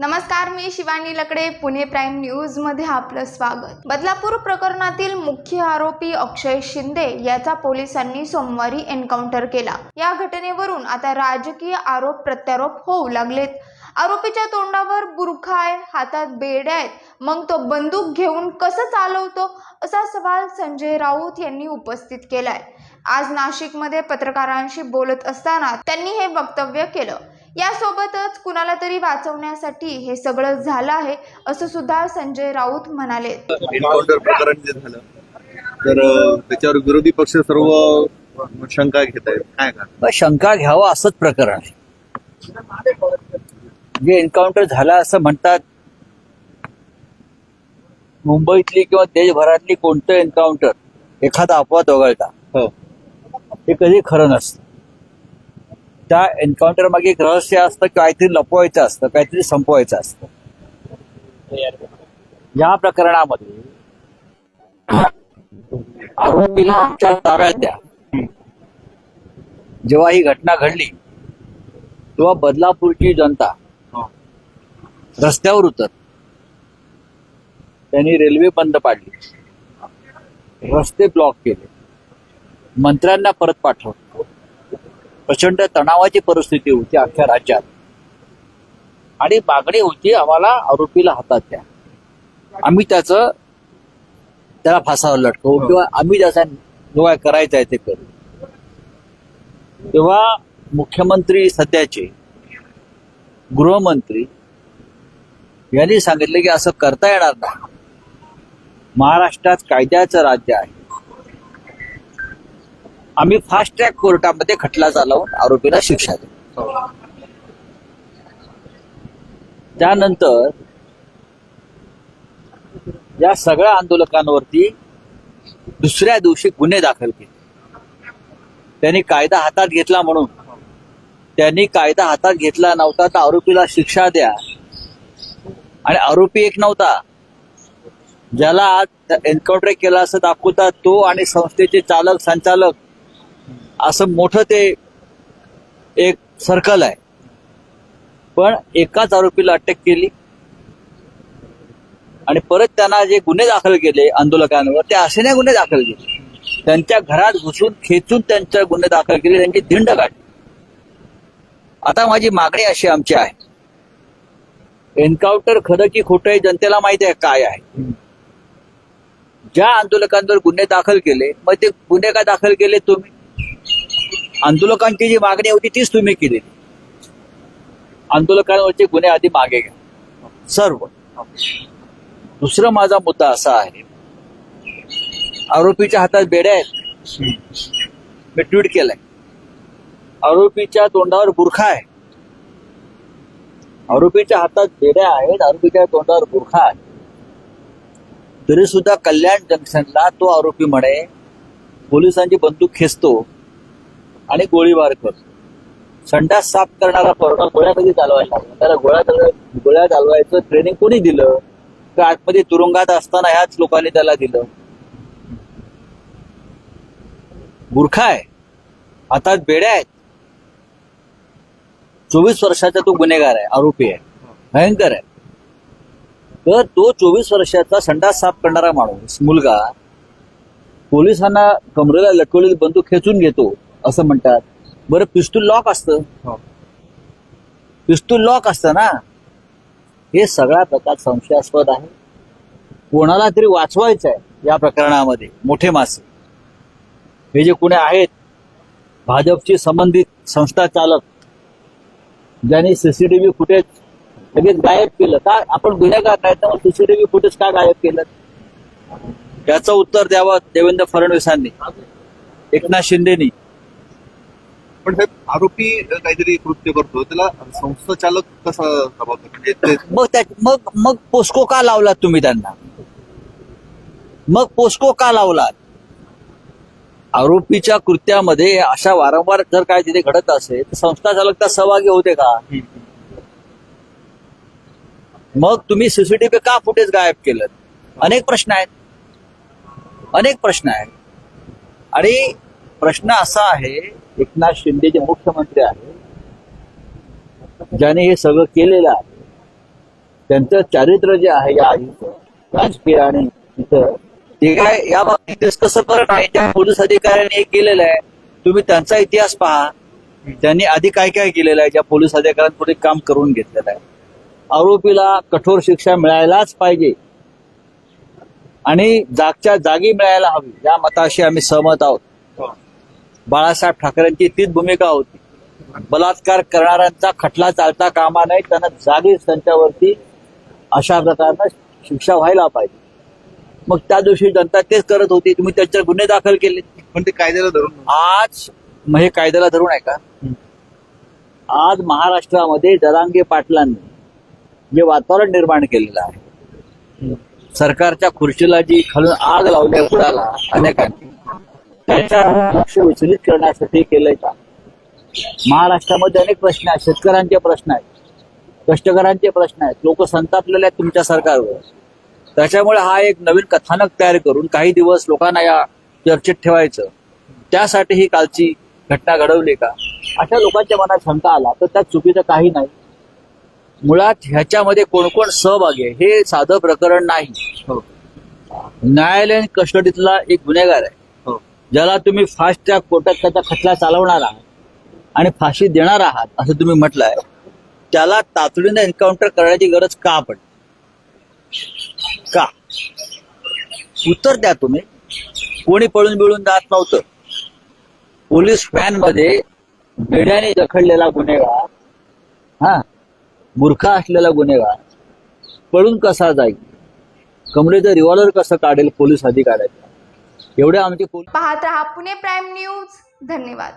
नमस्कार, मी शिवानी लकडे. Pune prime news मध्ये आपलं स्वागत. बदलापूर प्रकरणातील मुख्य आरोपी अक्षय शिंदे याचा पोलिसांनी सोमवारी एन्काउंटर केला. या घटनेवरून आता राजकीय आरोप प्रत्यारोप होऊ लागलेत. आरोपीच्या तोंडावर बुरखा आहे, हातात बेड्या आहेत, मग तो बंदूक घेऊन कसं चालवतो असा सवाल संजय राऊत यांनी उपस्थित केलाय. आज नाशिकमध्ये पत्रकारांशी बोलत असताना त्यांनी हे वक्तव्य केलं. यासोबतच कुणाला तरी वाचवण्यासाठी हे सगळं झालं आहे असं सुद्धा संजय राऊत म्हणाले. एन्काउंटर प्रकरण जे झालं तर त्याच्यावर विरोधी पक्ष सर्व शंका घेत आहेत. काय का शंका घ्यावं असंच प्रकरण आहे. जे एन्काउंटर झालं असं म्हणतात, मुंबईतली किंवा देशभरातली कोणतं एन्काउंटर एखादा अपवाद वगळता हे कधी खरं नसतं. त्या एन्काउंटर मागे एक रहस्य असतं, काहीतरी लपवायचं असतं, काहीतरी संपवायचं असतं. या प्रकरणामध्ये आरोपीला आमच्या ताब्यात द्या. जेव्हा ही घटना घडली तेव्हा बदलापूरची जनता रस्त्यावर उतर, त्यांनी रेल्वे बंद पाडली, रस्ते ब्लॉक केले, मंत्र्यांना परत पाठवलं. प्रचंड तणावाची परिस्थिती होती अख्ख्या राज्यात आणि मागणी होती आम्हाला आरोपीला हातात द्या, आम्ही त्याला फासावर लटकवू किंवा आम्ही त्याचा जो काय करायचा आहे ते करू. तेव्हा मुख्यमंत्री सध्याचे गृहमंत्री यांनी सांगितलं की असं करता येणार नाही. महाराष्ट्रात कायद्याचं राज्य आहे. आम्ही फास्ट ट्रॅक कोर्टामध्ये खटला चालवून आरोपीला शिक्षा देऊ. त्यानंतर या सगळ्या आंदोलकांवरती दुसऱ्या दिवशी गुन्हे दाखल केले. त्यांनी कायदा हातात घेतला म्हणून, त्यांनी कायदा हातात घेतला नव्हता तर आरोपीला शिक्षा द्या. आणि आरोपी एक नव्हता, ज्याला आज एन्काउंटर केला असं दाखवतात तो आणि संस्थेचे चालक संचालक, असं मोठं ते एक सर्कल आहे. पण एकाच आरोपीला अटक केली आणि परत त्यांना जे गुन्हे दाखल केले आंदोलकांवर, ते असे नाही गुन्हे दाखल केले, त्यांच्या घरात घुसून खेचून त्यांच्या गुन्हे दाखल केले, त्यांची धिंड काढली. आता माझी मागणी अशी आमची आहे, एन्काउंटर खरं की खोटं हे जनतेला माहिती आहे काय आहे. ज्या आंदोलकांवर गुन्हे दाखल केले, मग ते गुन्हे का दाखल केले तुम्ही? आंदोलकांची जी मागणी होती तीच तुम्ही केली. आंदोलकांवरचे गुन्हे आधी मागे घ्या सर्व. दुसरा माझा मुद्दा असा आहे, आरोपीच्या हातात बेड्या आहेत, मी ट्विट केलंय. आरोपीच्या तोंडावर बुरखा आहे, आरोपीच्या हातात बेड्या आहेत, आरोपीच्या तोंडावर बुरखा आहे. तरी सुद्धा कल्याण जंक्शनला तो आरोपी म्हणे पोलिसांची बंदूक खेचतो आणि गोळीबार करतो. संडास साफ करणारा पोरगा गोळ्या कधी चालवायला लागला? त्याला गोळ्या चालवायचं ट्रेनिंग कोणी दिलं? तर आतमध्ये तुरुंगात असताना ह्याच लोकांनी त्याला दिलं. बुरखा आहे, हातात बेड्या आहेत, 24 वर्षाचा तो गुन्हेगार आहे, आरोपी आहे, भयंकर आहे. तर तो 24 वर्षाचा संडास साफ करणारा माणूस, मुलगा, पोलिसांना कमरेला लटकवलेली बंदूक खेचून घेतो असं म्हणतात. बरं, पिस्तूल लॉक असतं, पिस्तूल लॉक असतं ना. हे सगळा प्रकार संशयास्पद आहे. कोणाला तरी वाचवायचं आहे या प्रकरणामध्ये. मोठे मासे हे जे कोणी आहेत, भाजपशी संबंधित संस्था चालक, ज्यांनी सीसीटीव्ही फुटेज लगेच गायब केलं. का आपण गुन्हेगार नाही तर सीसीटीव्ही फुटेज का गायब केलं? याचं उत्तर द्यावं देवेंद्र फडणवीसांनी, एकनाथ शिंदेनी. पण हे आरोपी काहीतरी कृत्य करतो, त्याला संस्था चालक कसा मग पोस्को का लावलात तुम्ही त्यांना? मग पोस्को का लावलात? आरोपीच्या कृत्यामध्ये अशा वारंवार जर काय तिथे घडत असेल तर संस्था चालक त्या सहभागी होते का? मग तुम्ही सीसीटीव्ही का फुटेज गायब केलं? अनेक प्रश्न आहेत, अनेक प्रश्न आहेत. आणि प्रश्न असा आहे, एकनाथ शिंदे जे मुख्यमंत्री आहेत, ज्याने हे सगळं केलेलं आहे, त्यांचं चारित्र्य जे आहे या आईचं राजकीय आणि तिथं ते काय या बाबतीत कसं करत आहे त्या पोलीस अधिकाऱ्यांनी हे केलेलं आहे. तुम्ही त्यांचा इतिहास पहा, त्यांनी आधी काय काय केलेलं आहे, ज्या पोलीस अधिकाऱ्यांपुढे काम करून घेतलेलं आहे. आरोपीला कठोर शिक्षा मिळायलाच पाहिजे आणि जागच्या जागी मिळायला हवी या मताशी आम्ही सहमत आहोत. बाळासाहेब ठाकरेंची तीच भूमिका होती. बलात्कार करणाऱ्यांचा खटला चालता कामा नये, त्यांना जागीच त्यांच्यावरती अशा प्रकारनं शिक्षा व्हायला पाहिजे. मग त्या दिवशी जनता तेच करत होती. तुम्ही त्याच्यावर गुन्हे दाखल केले. पण ते कायद्याला धरून आज मग हे कायद्याला धरून आहे का? आज महाराष्ट्रामध्ये जरांगे पाटलांनी जे वातावरण निर्माण केलेलं आहे, सरकारच्या खुर्चीला जी खालून आग लावल्या बुडाला अनेकांनी, त्याचा लक्ष विचलित करण्यासाठी केलंय का? महाराष्ट्रामध्ये अनेक प्रश्न आहेत. शेतकऱ्यांचे प्रश्न आहेत, कष्टकऱ्यांचे प्रश्न आहेत, लोक संतापलेले आहेत तुमच्या सरकारवर. त्याच्यामुळे हा एक नवीन कथानक तयार करून काही दिवस लोकांना या चर्चेत ठेवायचं, त्यासाठी ही कालची घटना घडवली का? अशा लोकांच्या मनात शंका आला तर त्यात चुकीचं काही नाही. मुळात ह्याच्यामध्ये कोण कोण सहभागी आहे हे साधं प्रकरण नाही. न्यायालयीन कस्टडीतला एक गुन्हेगार आहे, ज्याला तुम्ही फास्ट ट्रॅक कोर्टात त्याचा खटला चालवणार आहात आणि फाशी देणार आहात असं तुम्ही म्हटलंय, त्याला तातडीने एन्काउंटर करण्याची गरज का पडते? का? उत्तर द्या तुम्ही. कोणी पळून बिळून जात नव्हतं. पोलीस व्हॅनमध्ये बेड्याने जखडलेला गुन्हेगार, मूर्खा असलेला गुन्हेगार पळून कसा जाईल? कमरेचं रिव्हॉल्वर कसं काढेल पोलीस अधिकाऱ्याचं? एवढे आमचे पाहत रहा पुणे प्राईम न्यूज. धन्यवाद.